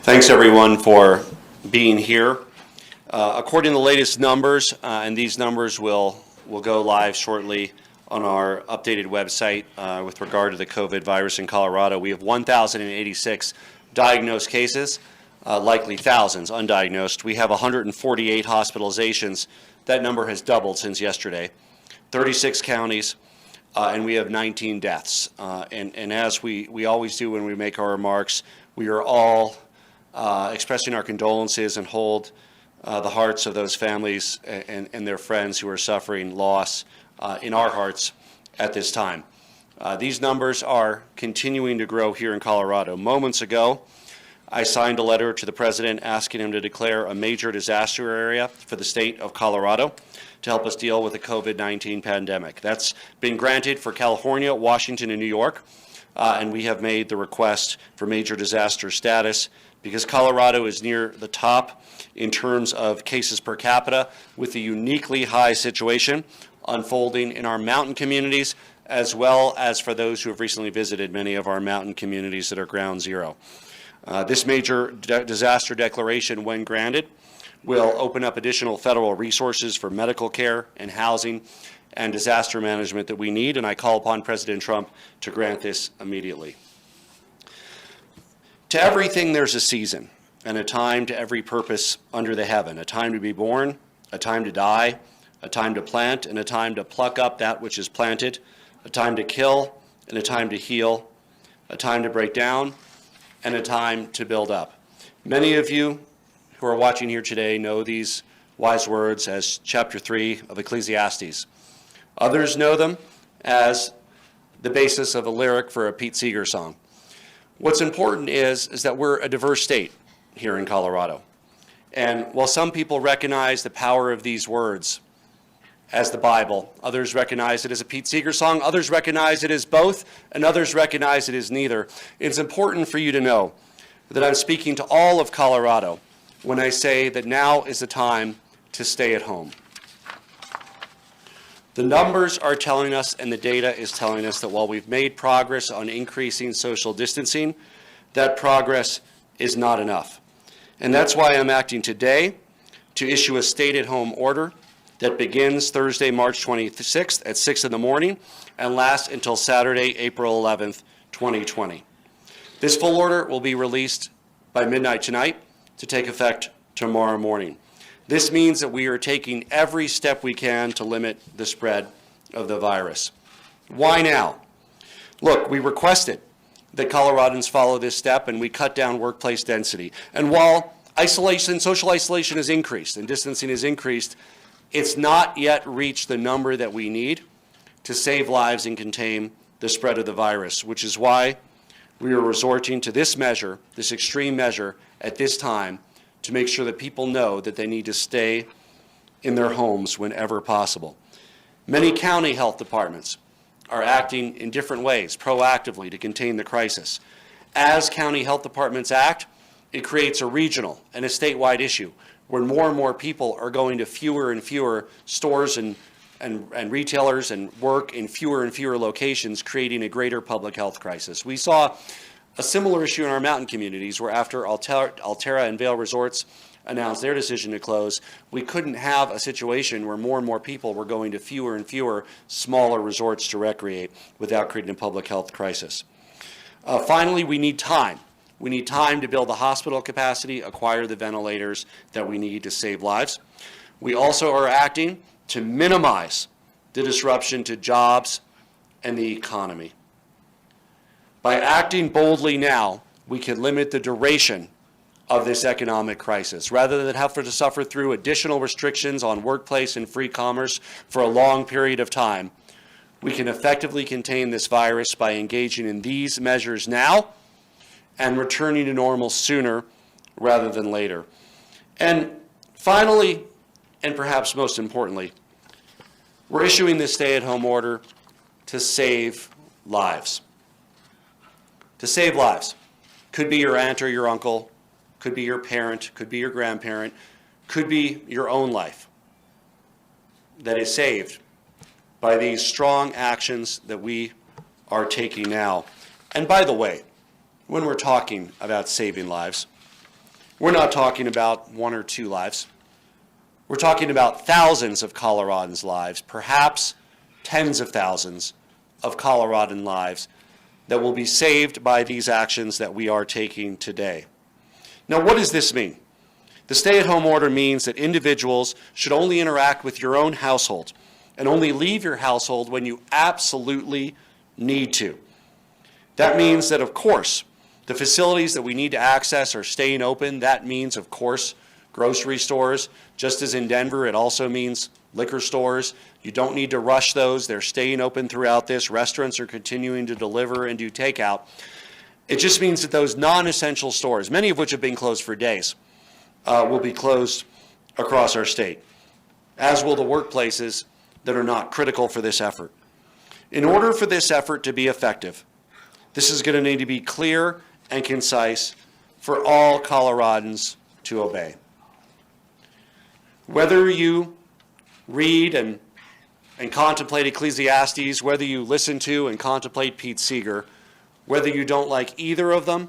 Thanks everyone for being here. According to the latest numbers, and these numbers will go live shortly on our updated website with regard to the COVID virus in Colorado, we have 1,086 diagnosed cases, likely thousands undiagnosed. We have 148 hospitalizations. That number has doubled since yesterday. 36 counties, and we have 19 deaths. And as we always do when we make our remarks, we are all expressing our condolences and hold the hearts of those families and their friends who are suffering loss in our hearts at this time. These numbers are continuing to grow here in Colorado. Moments ago, I signed a letter to the President asking him to declare a major disaster area for the state of Colorado to help us deal with the COVID-19 pandemic. That's been granted for California, Washington, and New York, and we have made the request for major disaster status because Colorado is near the top in terms of cases per capita, with a uniquely high situation unfolding in our mountain communities, as well as for those who have recently visited many of our mountain communities that are ground zero. This major disaster declaration, when granted, will open up additional federal resources for medical care and housing and disaster management that we need, and I call upon President Trump to grant this immediately. To everything there's a season, and a time to every purpose under the heaven, a time to be born, a time to die, a time to plant, and a time to pluck up that which is planted, a time to kill, and a time to heal, a time to break down, and a time to build up. Many of you who are watching here today know these wise words as chapter 3 of Ecclesiastes. Others know them as the basis of a lyric for a Pete Seeger song. What's important is that we're a diverse state here in Colorado. And while some people recognize the power of these words as the Bible, others recognize it as a Pete Seeger song, others recognize it as both, and others recognize it as neither. It's important for you to know that I'm speaking to all of Colorado when I say that now is the time to stay at home. The numbers are telling us, and the data is telling us, that while we've made progress on increasing social distancing, that progress is not enough. And that's why I'm acting today to issue a stay-at-home order that begins Thursday, March 26th at 6 in the morning and lasts until Saturday, April 11th, 2020. This full order will be released by midnight tonight to take effect tomorrow morning. This means that we are taking every step we can to limit the spread of the virus. Why now? Look, we requested that Coloradans follow this step, and we cut down workplace density. And while social isolation has increased and distancing has increased, it's not yet reached the number that we need to save lives and contain the spread of the virus, which is why we are resorting to this measure, this extreme measure, at this time, to make sure that people know that they need to stay in their homes whenever possible. Many county health departments are acting in different ways, proactively, to contain the crisis. As county health departments act, it creates a regional and a statewide issue where more and more people are going to fewer and fewer stores and retailers and work in fewer and fewer locations, creating a greater public health crisis. We saw a similar issue in our mountain communities where after Alterra and Vail Resorts announced their decision to close, we couldn't have a situation where more and more people were going to fewer and fewer smaller resorts to recreate without creating a public health crisis. Finally, we need time. We need time to build the hospital capacity, acquire the ventilators that we need to save lives. We also are acting to minimize the disruption to jobs and the economy. By acting boldly now, we can limit the duration of this economic crisis. Rather than have to suffer through additional restrictions on workplace and free commerce for a long period of time, we can effectively contain this virus by engaging in these measures now and returning to normal sooner rather than later. And finally, and perhaps most importantly, we're issuing this stay-at-home order to save lives. To save lives. Could be your aunt or your uncle, could be your parent, could be your grandparent, could be your own life that is saved by these strong actions that we are taking now. And by the way, when we're talking about saving lives, we're not talking about 1 or 2 lives. We're talking about thousands of Coloradans' lives, perhaps tens of thousands of Coloradan lives that will be saved by these actions that we are taking today. Now, what does this mean? The stay-at-home order means that individuals should only interact with your own household and only leave your household when you absolutely need to. That means that, of course, the facilities that we need to access are staying open. That means, of course, grocery stores. Just as in Denver, it also means liquor stores. You don't need to rush those. They're staying open throughout this. Restaurants are continuing to deliver and do takeout. It just means that those non-essential stores, many of which have been closed for days, will be closed across our state, as will the workplaces that are not critical for this effort. In order for this effort to be effective, this is going to need to be clear and concise for all Coloradans to obey. Whether you read and contemplate Ecclesiastes, whether you listen to and contemplate Pete Seeger, whether you don't like either of them,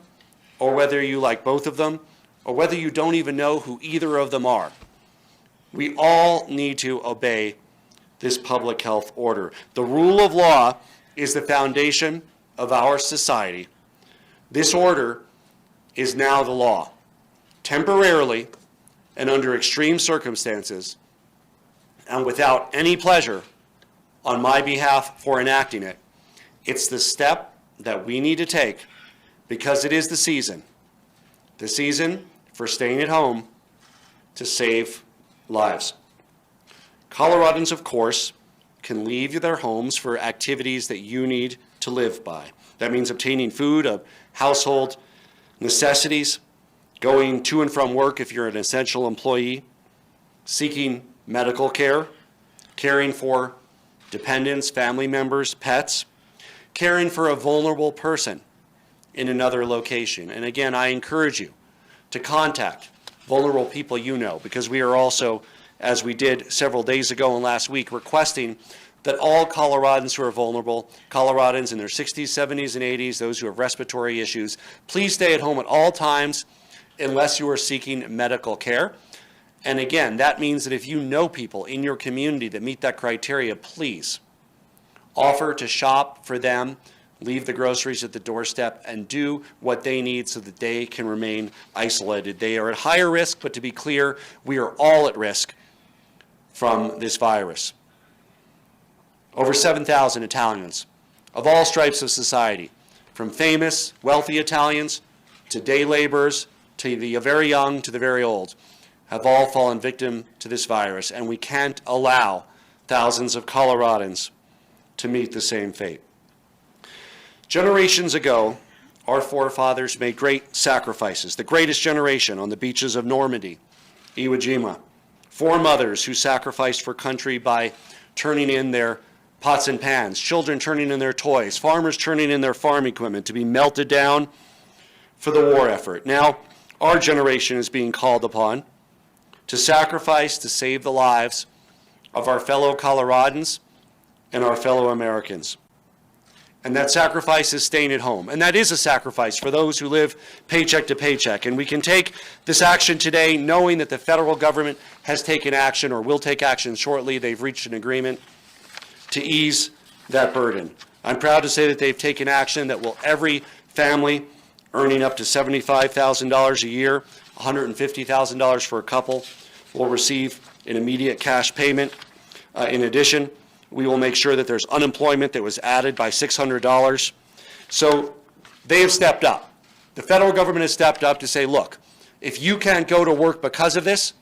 or whether you like both of them, or whether you don't even know who either of them are, we all need to obey this public health order. The rule of law is the foundation of our society. This order is now the law. Temporarily and under extreme circumstances, and without any pleasure on my behalf for enacting it, it's the step that we need to take because it is the season for staying at home to save lives. Coloradans, of course, can leave their homes for activities that you need to live by. That means obtaining food, household necessities, going to and from work if you're an essential employee, seeking medical care, caring for dependents, family members, pets, caring for a vulnerable person in another location. And again, I encourage you to contact vulnerable people you know, because we are also, as we did several days ago and last week, requesting that all Coloradans who are vulnerable, Coloradans in their 60s, 70s, and 80s, those who have respiratory issues, please stay at home at all times unless you are seeking medical care. And again, that means that if you know people in your community that meet that criteria, please offer to shop for them, leave the groceries at the doorstep, and do what they need so that they can remain isolated. They are at higher risk, but to be clear, we are all at risk from this virus. Over 7,000 Italians of all stripes of society, from famous, wealthy Italians to day laborers to the very young to the very old, have all fallen victim to this virus, and we can't allow thousands of Coloradans to meet the same fate. Generations ago, our forefathers made great sacrifices, the greatest generation on the beaches of Normandy, Iwo Jima, foremothers who sacrificed for country by turning in their pots and pans, children turning in their toys, farmers turning in their farm equipment to be melted down for the war effort. Now, our generation is being called upon to sacrifice to save the lives of our fellow Coloradans and our fellow Americans. And that sacrifice is staying at home. And that is a sacrifice for those who live paycheck to paycheck. And we can take this action today knowing that the federal government has taken action or will take action shortly. They've reached an agreement to ease that burden. I'm proud to say that they've taken action that will every family earning up to $75,000 a year, $150,000 for a couple, will receive an immediate cash payment. In addition, we will make sure that there's unemployment that was added by $600. So they have stepped up. The federal government has stepped up to say, look, if you can't go to work because of this,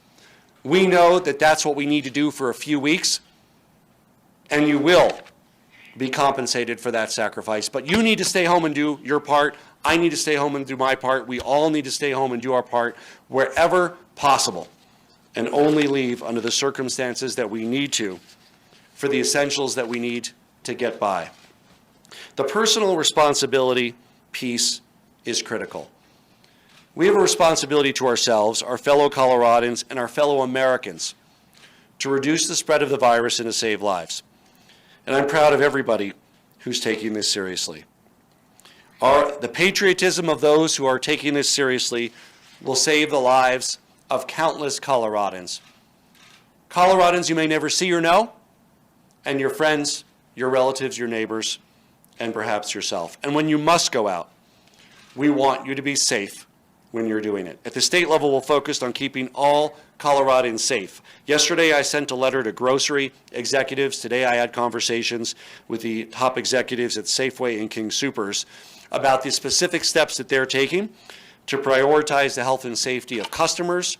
we know that that's what we need to do for a few weeks, and you will be compensated for that sacrifice. But you need to stay home and do your part. I need to stay home and do my part. We all need to stay home and do our part wherever possible, and only leave under the circumstances that we need to for the essentials that we need to get by. The personal responsibility piece is critical. We have a responsibility to ourselves, our fellow Coloradans, and our fellow Americans to reduce the spread of the virus and to save lives. And I'm proud of everybody who's taking this seriously. The patriotism of those who are taking this seriously will save the lives of countless Coloradans. Coloradans you may never see or know, and your friends, your relatives, your neighbors, and perhaps yourself. And when you must go out, we want you to be safe when you're doing it. At the state level, we're focused on keeping all Coloradans safe. Yesterday, I sent a letter to grocery executives. Today, I had conversations with the top executives at Safeway and King Soopers about the specific steps that they're taking to prioritize the health and safety of customers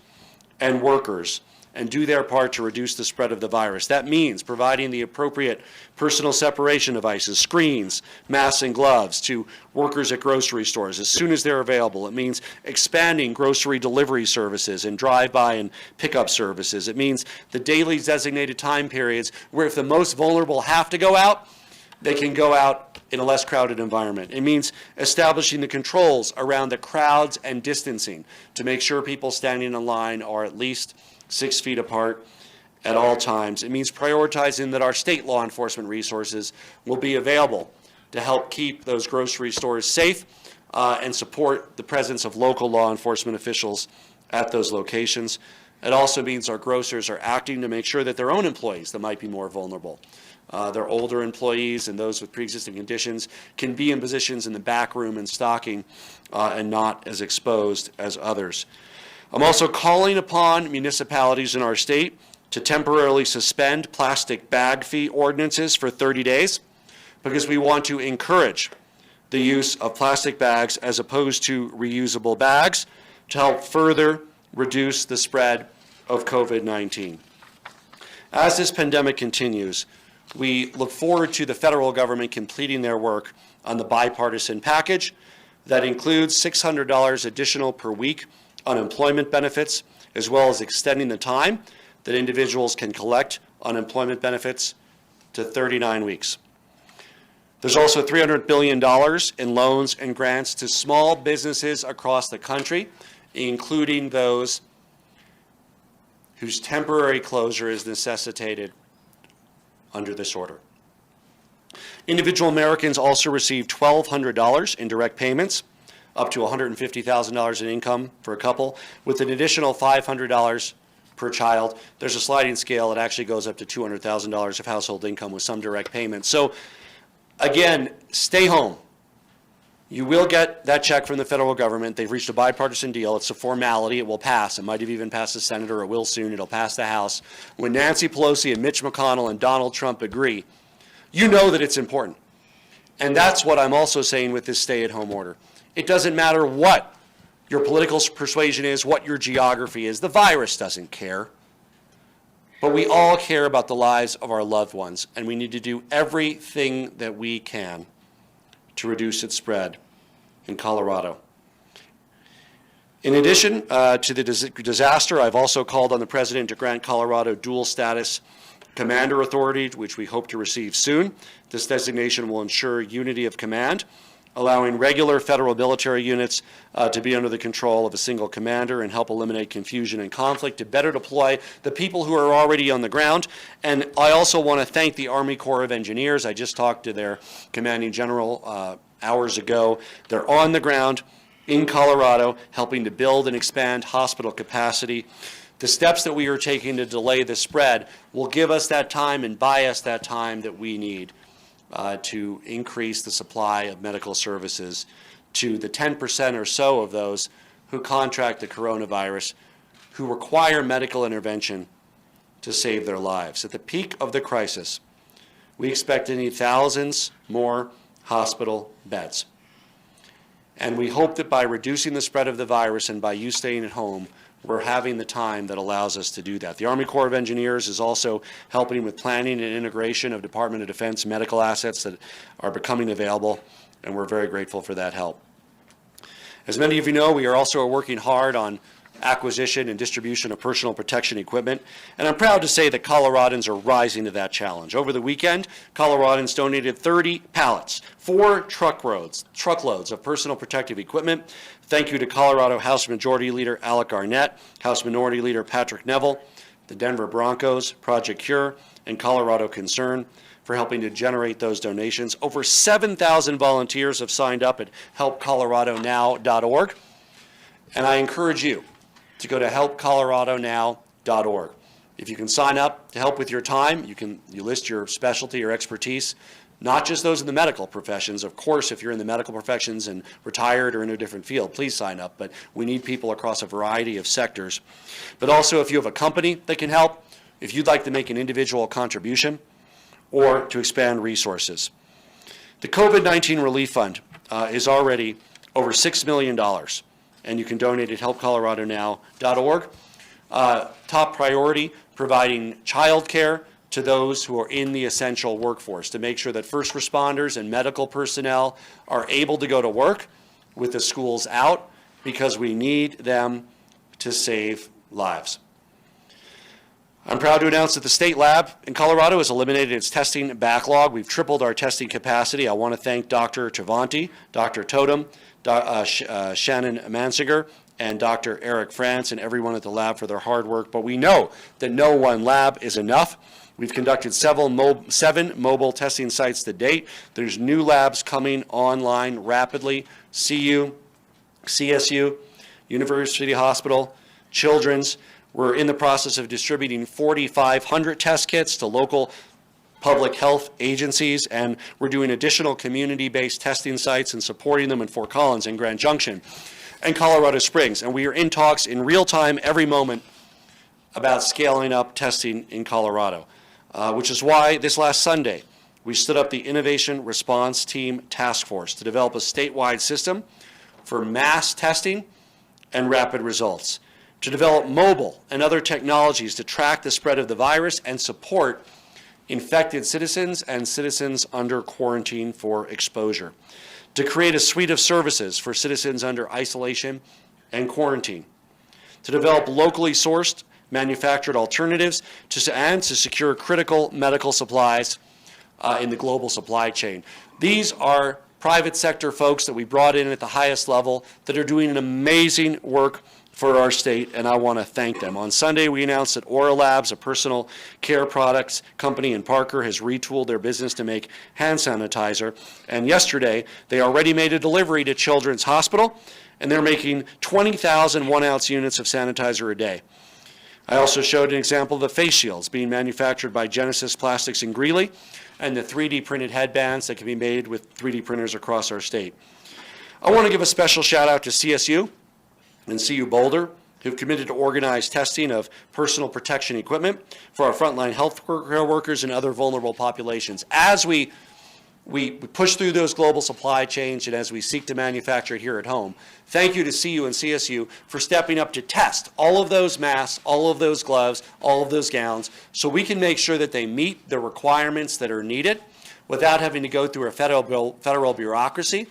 and workers and do their part to reduce the spread of the virus. That means providing the appropriate personal separation devices, screens, masks, and gloves to workers at grocery stores as soon as they're available. It means expanding grocery delivery services and drive-by and pickup services. It means the daily designated time periods where if the most vulnerable have to go out, they can go out in a less crowded environment. It means establishing the controls around the crowds and distancing to make sure people standing in line are at least 6 feet apart at all times. It means prioritizing that our state law enforcement resources will be available to help keep those grocery stores safe and support the presence of local law enforcement officials at those locations. It also means our grocers are acting to make sure that their own employees that might be more vulnerable, their older employees and those with pre-existing conditions, can be in positions in the back room and stocking and not as exposed as others. I'm also calling upon municipalities in our state to temporarily suspend plastic bag fee ordinances for 30 days because we want to encourage the use of plastic bags as opposed to reusable bags to help further reduce the spread of COVID-19. As this pandemic continues, we look forward to the federal government completing their work on the bipartisan package that includes $600 additional per week unemployment benefits, as well as extending the time that individuals can collect unemployment benefits to 39 weeks. There's also $300 billion in loans and grants to small businesses across the country, including those whose temporary closure is necessitated under this order. Individual Americans also receive $1,200 in direct payments, up to $150,000 in income for a couple, with an additional $500 per child. There's a sliding scale. It actually goes up to $200,000 of household income with some direct payments. So again, stay home. You will get that check from the federal government. They've reached a bipartisan deal. It's a formality. It will pass. It might have even passed the Senate, or it will soon. It'll pass the House. When Nancy Pelosi and Mitch McConnell and Donald Trump agree, you know that it's important. And that's what I'm also saying with this stay-at-home order. It doesn't matter what your political persuasion is, what your geography is. The virus doesn't care. But we all care about the lives of our loved ones, and we need to do everything that we can to reduce its spread in Colorado. In addition to the disaster, I've also called on the President to grant Colorado dual status commander authority, which we hope to receive soon. This designation will ensure unity of command, allowing regular federal military units to be under the control of a single commander and help eliminate confusion and conflict to better deploy the people who are already on the ground. And I also want to thank the Army Corps of Engineers. I just talked to their commanding general hours ago. They're on the ground in Colorado, helping to build and expand hospital capacity. The steps that we are taking to delay the spread will give us that time and buy us that time that we need to increase the supply of medical services to the 10% or so of those who contract the coronavirus, who require medical intervention to save their lives. At the peak of the crisis, we expect to need thousands more hospital beds. And we hope that by reducing the spread of the virus and by you staying at home, we're having the time that allows us to do that. The Army Corps of Engineers is also helping with planning and integration of Department of Defense medical assets that are becoming available, and we're very grateful for that help. As many of you know, we are also working hard on acquisition and distribution of personal protection equipment, and I'm proud to say that Coloradans are rising to that challenge. Over the weekend, Coloradans donated 30 pallets, 4 truckloads of personal protective equipment. Thank you to Colorado House Majority Leader Alec Garnett, House Minority Leader Patrick Neville, the Denver Broncos, Project Cure, and Colorado Concern for helping to generate those donations. Over 7,000 volunteers have signed up at helpcoloradonow.org. And I encourage you to go to helpcoloradonow.org. If you can sign up to help with your time, you list your specialty or expertise, not just those in the medical professions. Of course, if you're in the medical professions and retired or in a different field, please sign up. But we need people across a variety of sectors. But also, if you have a company that can help, if you'd like to make an individual contribution or to expand resources. The COVID-19 Relief Fund is already over $6 million, and you can donate at helpcoloradonow.org. Top priority, providing child care to those who are in the essential workforce to make sure that first responders and medical personnel are able to go to work with the schools out, because we need them to save lives. I'm proud to announce that the state lab in Colorado has eliminated its testing backlog. We've tripled our testing capacity. I want to thank Dr. Travanti, Dr. Totem, Shannon Mansinger, and Dr. Eric France and everyone at the lab for their hard work. But we know that no one lab is enough. We've conducted 7 mobile testing sites to date. There's new labs coming online rapidly. CU, CSU, University Hospital, Children's. We're in the process of distributing 4,500 test kits to local public health agencies, and we're doing additional community-based testing sites and supporting them in Fort Collins and Grand Junction and Colorado Springs. And we are in talks in real time every moment about scaling up testing in Colorado, which is why this last Sunday we stood up the Innovation Response Team Task Force to develop a statewide system for mass testing and rapid results, to develop mobile and other technologies to track the spread of the virus and support infected citizens and citizens under quarantine for exposure, to create a suite of services for citizens under isolation and quarantine, to develop locally sourced manufactured alternatives and to secure critical medical supplies in the global supply chain. These are private sector folks that we brought in at the highest level that are doing an amazing work for our state, and I want to thank them. On Sunday, we announced that Aura Labs, a personal care products company in Parker, has retooled their business to make hand sanitizer. And yesterday, they already made a delivery to Children's Hospital, and they're making 20,000 one-ounce units of sanitizer a day. I also showed an example of the face shields being manufactured by Genesis Plastics in Greeley, and the 3D printed headbands that can be made with 3D printers across our state. I want to give a special shout out to CSU and CU Boulder, who've committed to organize testing of personal protection equipment for our frontline health care workers and other vulnerable populations. As we push through those global supply chains and as we seek to manufacture it here at home, thank you to CU and CSU for stepping up to test all of those masks, all of those gloves, all of those gowns, so we can make sure that they meet the requirements that are needed without having to go through a federal bureaucracy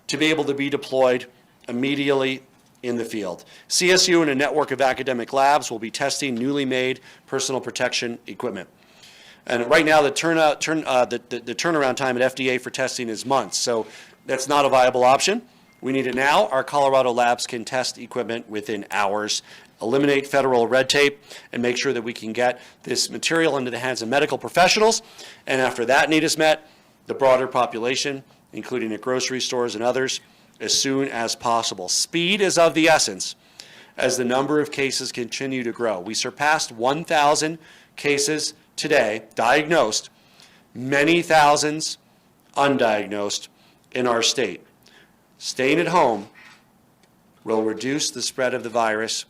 to be able to be deployed immediately in the field. CSU and a network of academic labs will be testing newly made personal protection equipment. And right now, the turnaround time at FDA for testing is months, so that's not a viable option. We need it now. Our Colorado labs can test equipment within hours, eliminate federal red tape, and make sure that we can get this material into the hands of medical professionals. And after that need is met, the broader population, including at grocery stores and others, as soon as possible. Speed is of the essence as the number of cases continue to grow. We surpassed 1,000 cases today, diagnosed, many thousands undiagnosed in our state. Staying at home will reduce the spread of the virus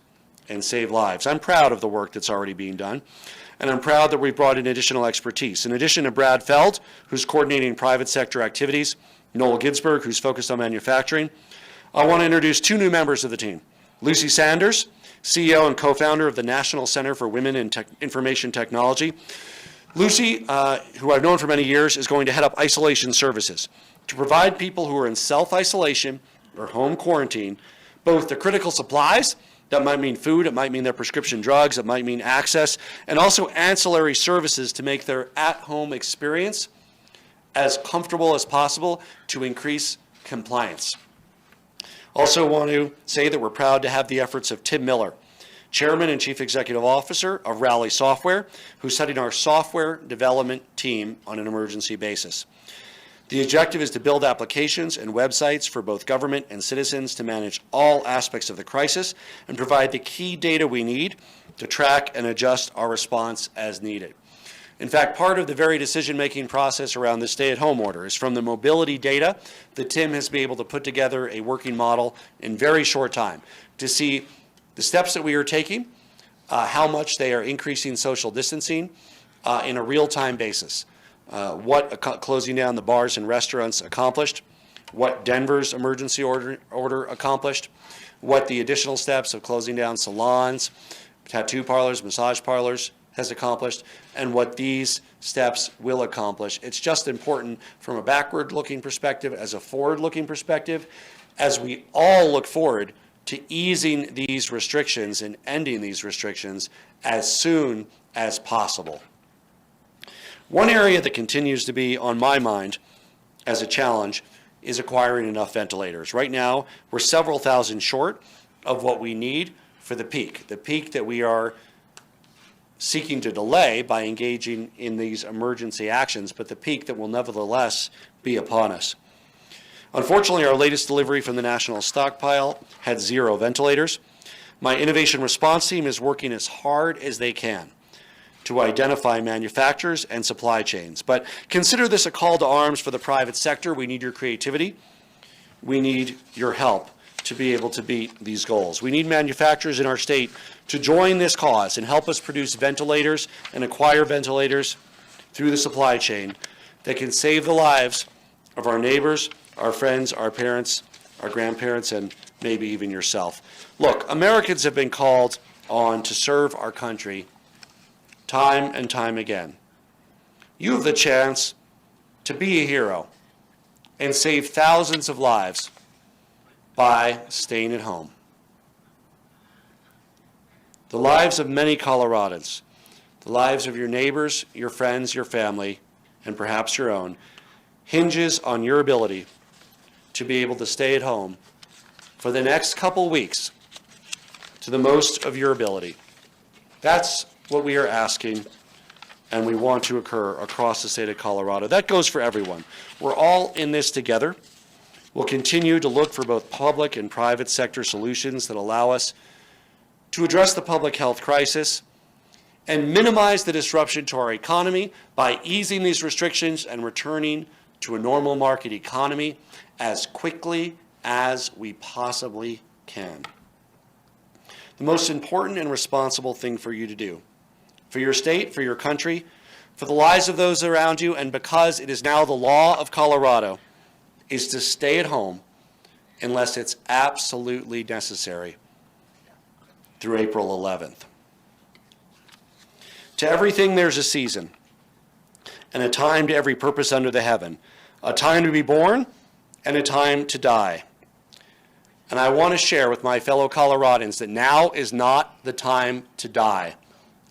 and save lives. I'm proud of the work that's already being done, and I'm proud that we brought in additional expertise. In addition to Brad Feld, who's coordinating private sector activities, Noel Ginsberg, who's focused on manufacturing, I want to introduce 2 new members of the team. Lucy Sanders, CEO and co-founder of the National Center for Women in Information Technology. Lucy, who I've known for many years, is going to head up isolation services to provide people who are in self-isolation or home quarantine both the critical supplies, that might mean food, it might mean their prescription drugs, it might mean access, and also ancillary services to make their at-home experience as comfortable as possible to increase compliance. Also want to say that we're proud to have the efforts of Tim Miller, Chairman and Chief Executive Officer of Rally Software, who's heading our software development team on an emergency basis. The objective is to build applications and websites for both government and citizens to manage all aspects of the crisis and provide the key data we need to track and adjust our response as needed. In fact, part of the very decision-making process around the stay-at-home order is from the mobility data that Tim has been able to put together a working model in very short time to see the steps that we are taking, how much they are increasing social distancing in a real-time basis. What closing down the bars and restaurants accomplished, what Denver's emergency order accomplished, what the additional steps of closing down salons, tattoo parlors, massage parlors has accomplished, and what these steps will accomplish. It's just important from a backward-looking perspective as a forward-looking perspective, as we all look forward to easing these restrictions and ending these restrictions as soon as possible. One area that continues to be on my mind as a challenge is acquiring enough ventilators. Right now, we're several thousand short of what we need for the peak that we are seeking to delay by engaging in these emergency actions, but the peak that will nevertheless be upon us. Unfortunately, our latest delivery from the national stockpile had 0 ventilators. My innovation response team is working as hard as they can to identify manufacturers and supply chains. But consider this a call to arms for the private sector. We need your creativity. We need your help to be able to beat these goals. We need manufacturers in our state to join this cause and help us produce ventilators and acquire ventilators through the supply chain that can save the lives of our neighbors, our friends, our parents, our grandparents, and maybe even yourself. Look, Americans have been called on to serve our country time and time again. You have the chance to be a hero and save thousands of lives by staying at home. The lives of many Coloradans, the lives of your neighbors, your friends, your family, and perhaps your own, hinges on your ability to be able to stay at home for the next couple weeks to the most of your ability. That's what we are asking, and we want to occur across the state of Colorado. That goes for everyone. We're all in this together. We'll continue to look for both public and private sector solutions that allow us to address the public health crisis and minimize the disruption to our economy by easing these restrictions and returning to a normal market economy as quickly as we possibly can. The most important and responsible thing for you to do, for your state, for your country, for the lives of those around you, and because it is now the law of Colorado, is to stay at home unless it's absolutely necessary through April 11th. To everything there's a season, and a time to every purpose under the heaven, a time to be born and a time to die. And I want to share with my fellow Coloradans that now is not the time to die,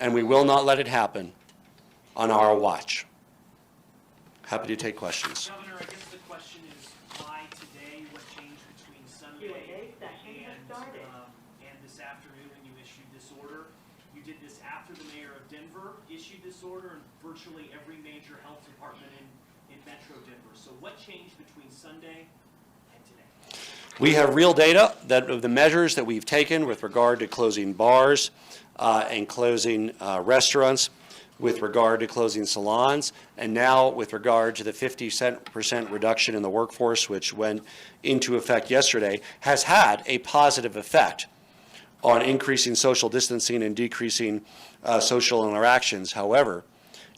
and we will not let it happen on our watch. Happy to take questions. Governor, I guess the question is why today? What changed between Sunday and this afternoon when you issued this order? You did this after the mayor of Denver issued this order and virtually every major health department in Metro Denver. So what changed between Sunday and today? We have real data that of the measures that we've taken with regard to closing bars and closing restaurants, with regard to closing salons, and now with regard to the 50% reduction in the workforce, which went into effect yesterday, has had a positive effect on increasing social distancing and decreasing social interactions. However,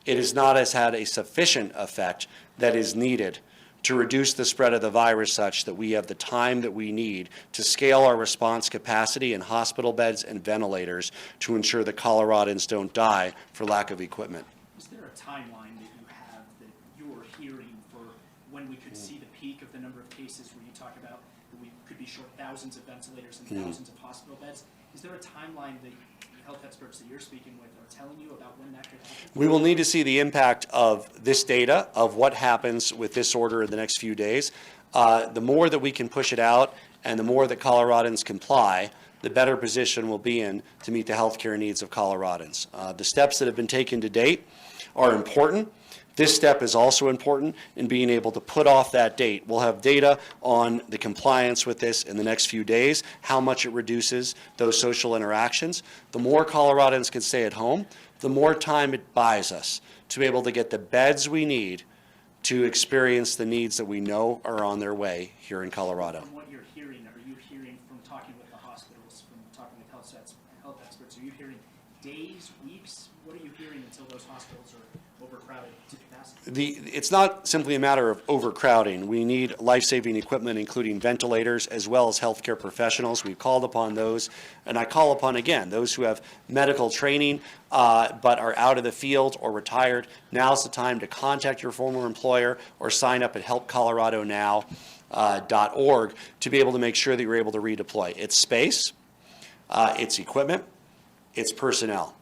it has not had a sufficient effect that is needed to reduce the spread of the virus such that we have the time that we need to scale our response capacity in hospital beds and ventilators to ensure that Coloradans don't die for lack of equipment. Is there a timeline that you have that you're hearing for when we could see the peak of the number of cases where you talk about that we could be short thousands of ventilators and thousands of hospital beds? Is there a timeline that health experts that you're speaking with are telling you about when that could happen? We will need to see the impact of this data, of what happens with this order in the next few days. The more that we can push it out and the more that Coloradans comply, the better position we'll be in to meet the healthcare needs of Coloradans. The steps that have been taken to date are important This step is also important in being able to put off that date. We'll have data on the compliance with this in the next few days, how much it reduces those social interactions. The more Coloradans can stay at home, the more time it buys us to be able to get the beds we need to experience the needs that we know are on their way here in Colorado. From what you're hearing, are you hearing from talking with the hospitals, from talking with health experts, are you hearing days, weeks? What are you hearing until those hospitals are overcrowded to capacity? It's not simply a matter of overcrowding. We need life-saving equipment, including ventilators, as well as healthcare professionals. We've called upon those, and I call upon, again, those who have medical training but are out of the field or retired. Now's the time to contact your former employer or sign up at helpcoloradonow.org to be able to make sure that you're able to redeploy. It's space, it's equipment, it's personnel.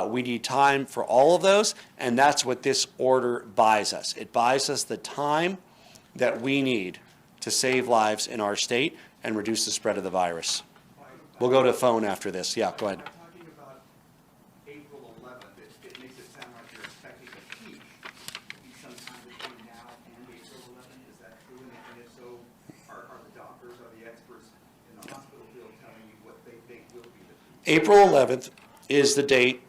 We need time for all of those, and that's what this order buys us. It buys us the time that we need to save lives in our state and reduce the spread of the virus. We'll go to phone after this. Yeah, go ahead. Talking about April 11th, it makes it sound like you're expecting a peak to be sometime between now and April 11th. Is that true? And if so, are the doctors, are the experts in the hospital field telling you what they think will be the peak? April 11th is the date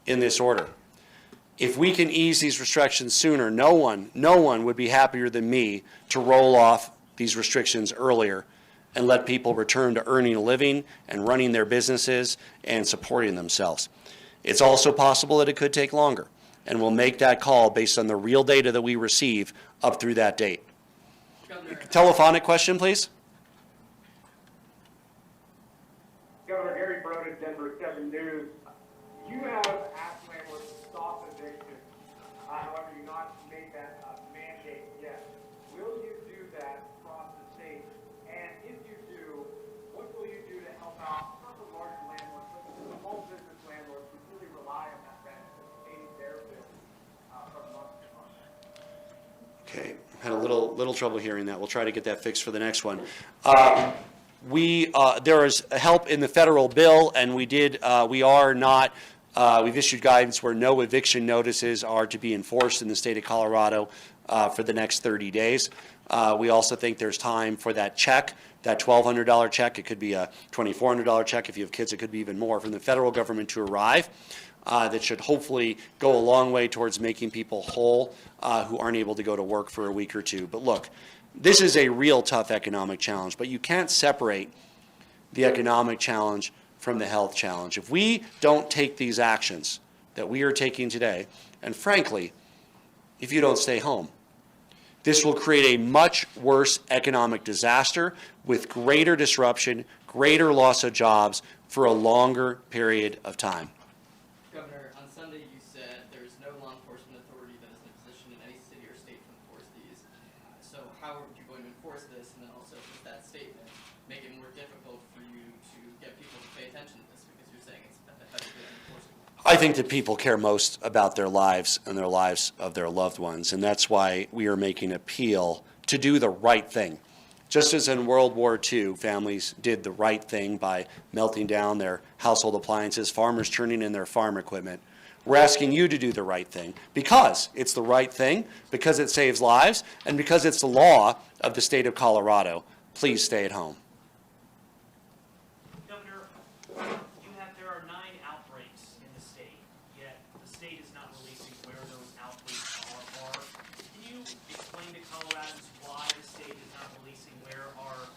in this order. If we can ease these restrictions sooner, no one would be happier than me to roll off these restrictions earlier and let people return to earning a living and running their businesses and supporting themselves. It's also possible that it could take longer, and we'll make that call based on the real data that we receive up through that date. Telephonic question, please. Governor Harry Broden, Denver 7 News. You have asked landlords to stop evictions. However, you've not made that mandate yet. Will you do that across the state? And if you do, what will you do to help out not the large landlords, but the small business landlords who really rely on that rent to pay their bills from month to month? Okay, had a little trouble hearing that. We'll try to get that fixed for the next one. There is help in the federal bill, and we've issued guidance where no eviction notices are to be enforced in the state of Colorado for the next 30 days. We also think there's time for that check, that $1,200 check. It could be a $2,400 check. If you have kids, it could be even more from the federal government to arrive. That should hopefully go a long way towards making people whole who aren't able to go to work for a week or two. But look, this is a real tough economic challenge, but you can't separate the economic challenge from the health challenge. If we don't take these actions that we are taking today, and frankly, if you don't stay home, this will create a much worse economic disaster with greater disruption, greater loss of jobs for a longer period of time. Governor, on Sunday you said there is no law enforcement authority that is in a position in any city or state to enforce these. So how are you going to enforce this? And then also, does that statement make it more difficult for you to get people to pay attention to this because you're saying it's effectively unenforceable? I think that people care most about their lives and their lives of their loved ones, and that's why we are making an appeal to do the right thing. Just as in World War II, families did the right thing by melting down their household appliances, farmers turning in their farm equipment. We're asking you to do the right thing because it's the right thing, because it saves lives, and because it's the law of the state of Colorado. Please stay at home. Governor, there are 9 outbreaks in the state, yet the state is not releasing where those outbreaks are. Can you explain to Coloradans why the state is not releasing where our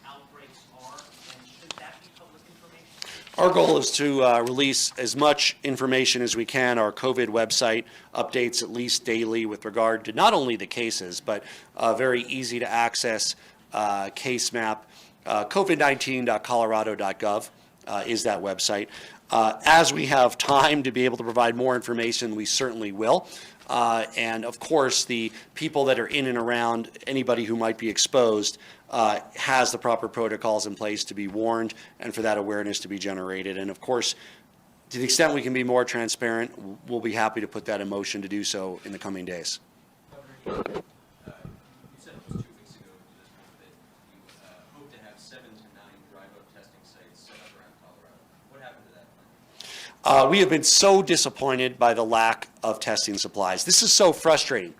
outbreaks are, and should that be public information? Our goal is to release as much information as we can. Our COVID website updates at least daily with regard to not only the cases, but very easy to access case map. COVID19.colorado.gov is that website. As we have time to be able to provide more information, we certainly will. And of course, the people that are in and around anybody who might be exposed has the proper protocols in place to be warned and for that awareness to be generated. And of course, to the extent we can be more transparent, we'll be happy to put that in motion to do so in the coming days. Governor, you said it was 2 weeks ago to this point that you hope to have 7 to 9 drive-up testing sites set up around Colorado. What happened to that We have been so disappointed by the lack of testing supplies. This is so frustrating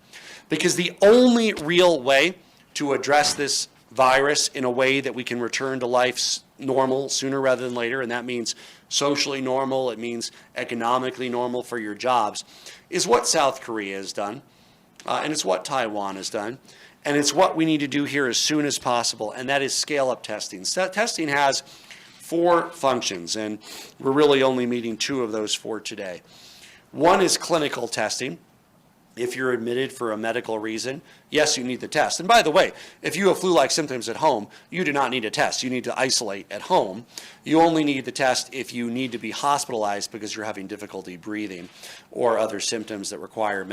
because the only real way to address this virus in a way that we can return to life normal sooner rather than later, and that means socially normal, it means economically normal for your jobs, is what South Korea has done, and it's what Taiwan has done, and it's what we need to do here as soon as possible, and that is scale up testing. So testing has 4 functions, and we're really only meeting 2 of those 4 today. One is clinical testing. If you're admitted for a medical reason, yes, you need the test. And by the way, if you have flu-like symptoms at home, you do not need a test. You need to isolate at home. You only need the test if you need to be hospitalized because you're having difficulty breathing or other symptoms that require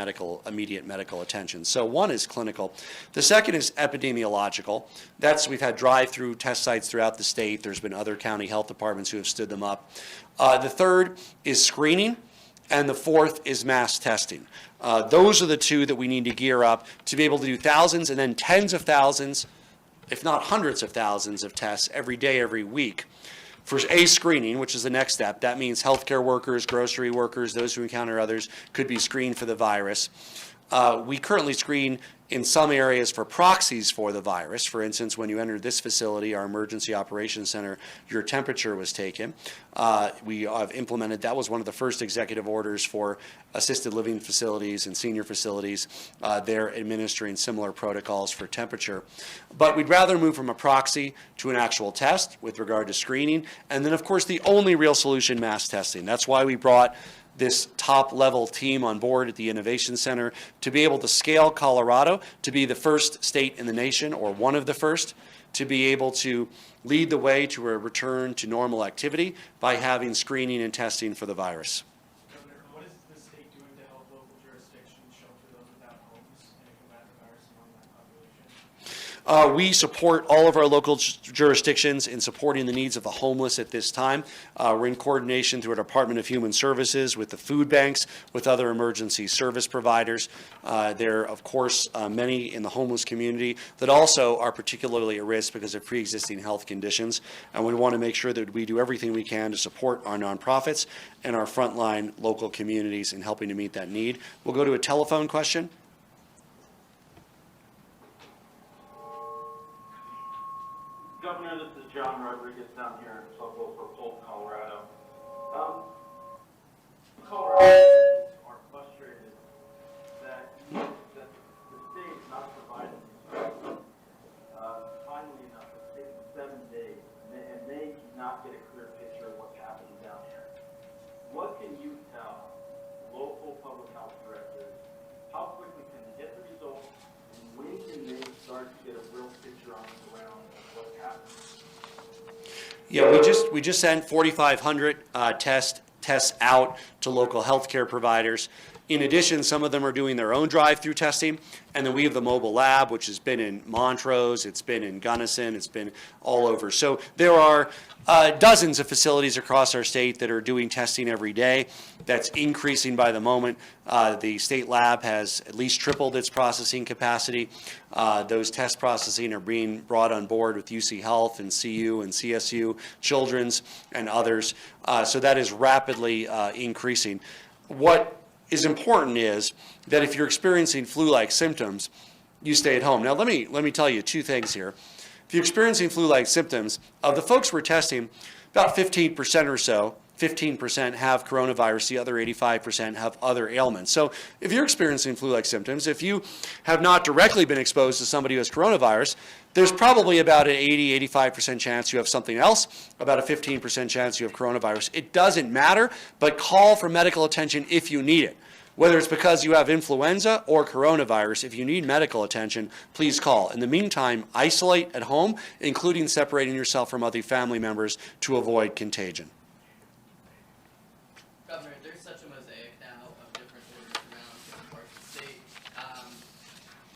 immediate medical attention. So one is clinical. The second is epidemiological. We've had drive-through test sites throughout the state. There's been other county health departments who have stood them up. The third is screening. And the fourth is mass testing. Those are the 2 that we need to gear up to be able to do thousands and then tens of thousands, if not hundreds of thousands of tests every day, every week. For screening, which is the next step, that means healthcare workers, grocery workers, those who encounter others could be screened for the virus. We currently screen in some areas for proxies for the virus. For instance, when you entered this facility, our emergency operations center, your temperature was taken. We have implemented, that was one of the first executive orders for assisted living facilities and senior facilities. They're administering similar protocols for temperature. But we'd rather move from a proxy to an actual test with regard to screening. And then, of course, the only real solution, mass testing. That's why we brought this top-level team on board at the Innovation Center to be able to scale Colorado to be the first state in the nation, or one of the first, to be able to lead the way to a return to normal activity by having screening and testing for the virus. Governor, what is the state doing to help local jurisdictions shelter those without homes and combat the virus among that population? We support all of our local jurisdictions in supporting the needs of the homeless at this time. We're in coordination through our Department of Human Services with the food banks, with other emergency service providers. There are, of course, many in the homeless community that also are particularly at risk because of pre-existing health conditions. And we want to make sure that we do everything we can to support our nonprofits and our frontline local communities in helping to meet that need. We'll go to a telephone question. Governor, this is John Rodriguez down here in Pueblo for Polk, Colorado. Colorado are frustrated that the state is not providing these services. Finally enough, it's taken 7 days, and they cannot get a clear picture of what's happening down here. What can you tell local public health directors? How quickly can they get the results, and when can they start to get a real picture on the ground of what's happening? Yeah, we just sent 4,500 tests out to local healthcare providers. In addition, some of them are doing their own drive-through testing, and then we have the mobile lab, which has been in Montrose, it's been in Gunnison, it's been all over. So there are dozens of facilities across our state that are doing testing every day. That's increasing by the moment. The state lab has at least tripled its processing capacity. Those test processing are being brought on board with UC Health and CU and CSU, Children's, and others. So that is rapidly increasing. What is important is that if you're experiencing flu-like symptoms, you stay at home. Now, let me tell you 2 things here. If you're experiencing flu-like symptoms, of the folks we're testing, about 15% or so, 15% have coronavirus, the other 85% have other ailments. So if you're experiencing flu-like symptoms, if you have not directly been exposed to somebody who has coronavirus, there's probably about an 85% chance you have something else, about a 15% chance you have coronavirus. It doesn't matter, but call for medical attention if you need it. Whether it's because you have influenza or coronavirus, if you need medical attention, please call. In the meantime, isolate at home, including separating yourself from other family members to avoid contagion. Governor, there's such a mosaic now of different orders around different parts of the state.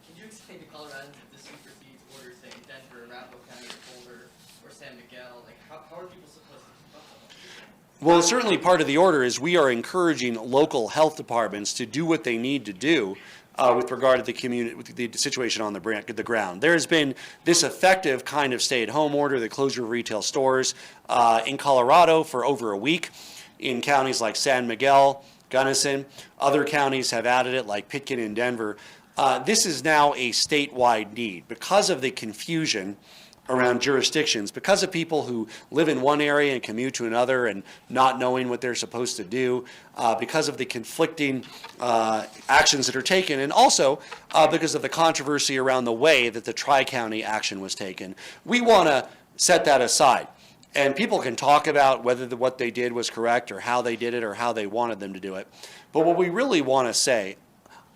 Can you explain to Coloradans if this supersedes orders, say, in Denver, Arapahoe County, or Boulder, or San Miguel? Like, how are people supposed to keep up with that? Well, certainly part of the order is we are encouraging local health departments to do what they need to do with regard to the community, with the situation on the ground. There has been this effective kind of stay-at-home order, the closure of retail stores in Colorado for over a week. in counties like San Miguel, Gunnison. Other counties have added it, like Pitkin and Denver. This is now a statewide need because of the confusion around jurisdictions, because of people who live in one area and commute to another and not knowing what they're supposed to do, because of the conflicting actions that are taken, and also because of the controversy around the way that the Tri-County action was taken. We want to set that aside. And people can talk about whether what they did was correct or how they did it or how they wanted them to do it. But what we really want to say,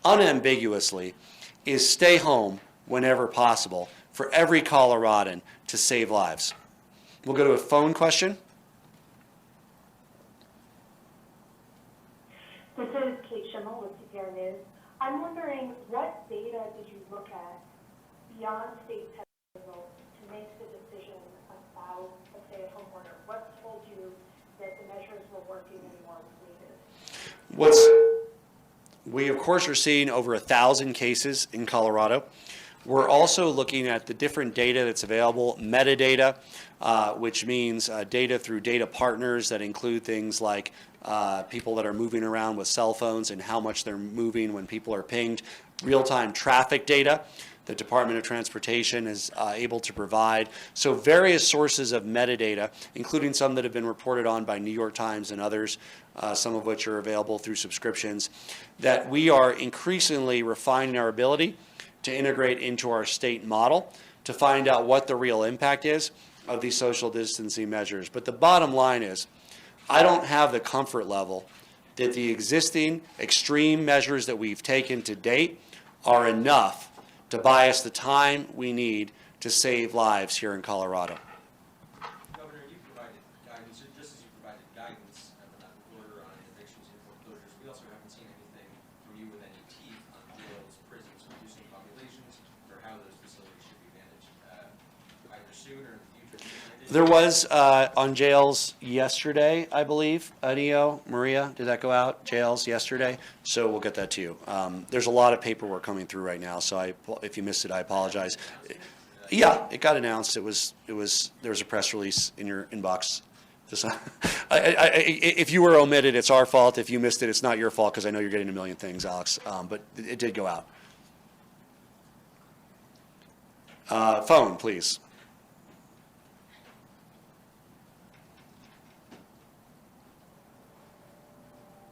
unambiguously, is stay home whenever possible for every Coloradan to save lives. We'll go to a phone question. This is Kate Schimmel with CPR News. I'm wondering, what data did you look at beyond state test results to make the decision about a stay-at-home order? What told you that the measures were working and more was needed? We, of course, are seeing over 1,000 cases in Colorado. We're also looking at the different data that's available, metadata, which means data through data partners that include things like people that are moving around with cell phones and how much they're moving when people are pinged, real-time traffic data the Department of Transportation is able to provide. So various sources of metadata, including some that have been reported on by New York Times and others, some of which are available through subscriptions, that we are increasingly refining our ability to integrate into our state model to find out what the real impact is of these social distancing measures. But the bottom line is, I don't have the comfort level that the existing extreme measures that we've taken to date are enough to buy us the time we need to save lives here in Colorado. Governor, you provided guidance, just as you provided guidance, but not an order on evictions and foreclosures. We also haven't seen anything from you with any teeth on jails, prisons, reducing populations, or how those facilities should be managed, either soon or in the future. There was on jails yesterday, I believe. Neo, Maria, did that go out? Jails yesterday? So we'll get that to you. There's a lot of paperwork coming through right now, so if you missed it, I apologize. Yeah, it got announced. There was a press release in your inbox. If you were omitted, it's our fault. If you missed it, it's not your fault, because I know you're getting a million things, Alex. But it did go out. Phone, please.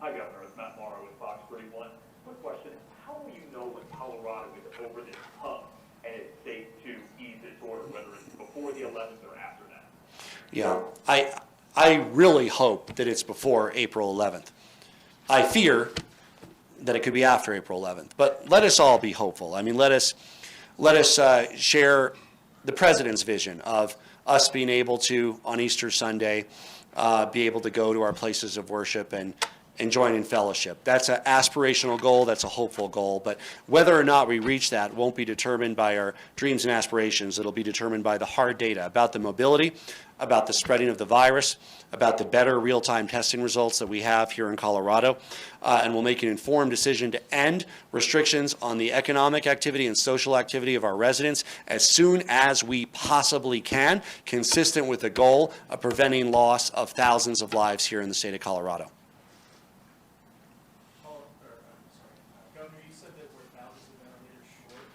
Hi, Governor. It's Matt Morrow with Fox 31. Quick question. How will you know when Colorado is over this hump and it's safe to ease its order, whether it's before the 11th or after that? Yeah, I really hope that it's before April 11th. I fear that it could be after April 11th, but let us all be hopeful. I mean, let us share the President's vision of us being able to, on Easter Sunday, be able to go to our places of worship and join in fellowship. That's an aspirational goal, that's a hopeful goal, but whether or not we reach that won't be determined by our dreams and aspirations. It'll be determined by the hard data about the mobility, about the spreading of the virus, about the better real-time testing results that we have here in Colorado, and we'll make an informed decision to end restrictions on the economic activity and social activity of our residents as soon as we possibly can, consistent with the goal of preventing loss of thousands of lives here in the state of Colorado. Governor, you said that we're thousands of ventilators short.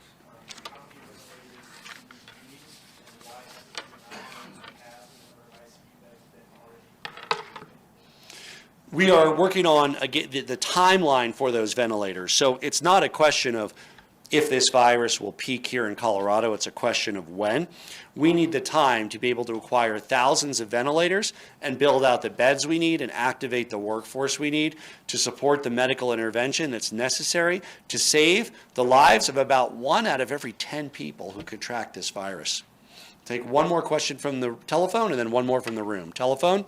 How many ventilators do you need, and why hasn't the amount of we have in the number of ICU beds been already? We are working on the timeline for those ventilators. So it's not a question of if this virus will peak here in Colorado, it's a question of when. We need the time to be able to acquire thousands of ventilators and build out the beds we need and activate the workforce we need to support the medical intervention that's necessary to save the lives of about 1 out of every 10 people who contract this virus. Take one more question from the telephone and then one more from the room. Telephone?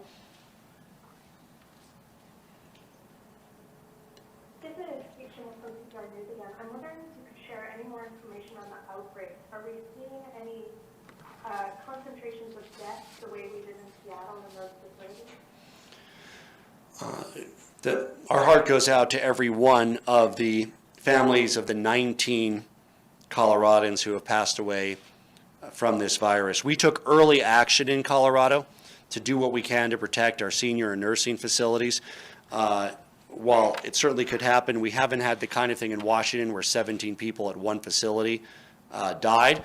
I'm wondering if you could share any more information on the outbreaks. Are we seeing any concentrations of deaths the way we did in Seattle in those facilities? Our heart goes out to every one of the families of the 19 Coloradans who have passed away from this virus. We took early action in Colorado to do what we can to protect our senior and nursing facilities. While it certainly could happen, we haven't had the kind of thing in Washington where 17 people at one facility died.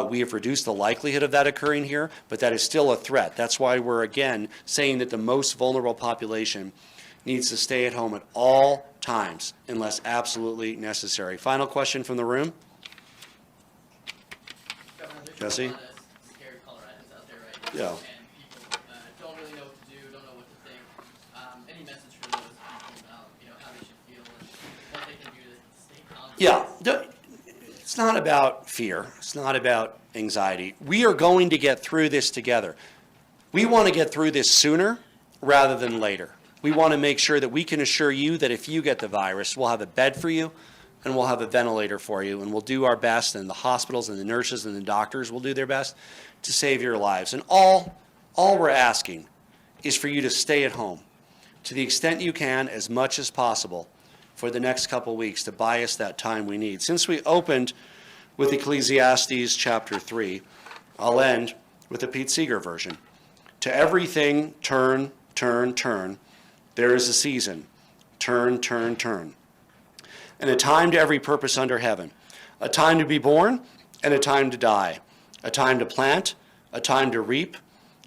We have reduced the likelihood of that occurring here, but that is still a threat. That's why we're, again, saying that the most vulnerable population needs to stay at home at all times unless absolutely necessary. Final question from the room? Governor, there's Jesse? a lot of scared Coloradans out there right now. Yeah. And people don't really know what to do, don't know what to think. Any message for those people about, how they should feel and what they can do to stay calm? Yeah, it's not about fear. It's not about anxiety. We are going to get through this together. We want to get through this sooner rather than later. We want to make sure that we can assure you that if you get the virus, we'll have a bed for you and we'll have a ventilator for you, and we'll do our best, and the hospitals and the nurses and the doctors will do their best to save your lives. And all we're asking is for you to stay at home to the extent you can, as much as possible, for the next couple weeks to buy us that time we need. Since we opened with Ecclesiastes chapter 3, I'll end with the Pete Seeger version. To everything turn, turn, turn. There is a season. Turn, turn, turn. And a time to every purpose under heaven. A time to be born and a time to die. A time to plant, a time to reap,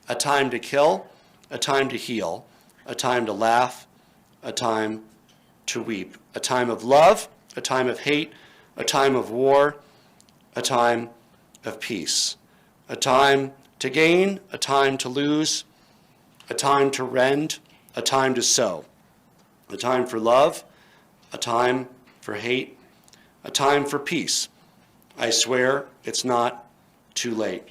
a time to kill, a time to heal, a time to laugh, a time to weep. A time of love, a time of hate, a time of war, a time of peace. A time to gain, a time to lose, a time to rend, a time to sow. A time for love, a time for hate, a time for peace. I swear it's not too late.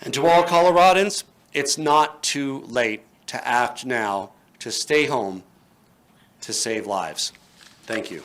And to all Coloradans, it's not too late to act now, to stay home, to save lives. Thank you.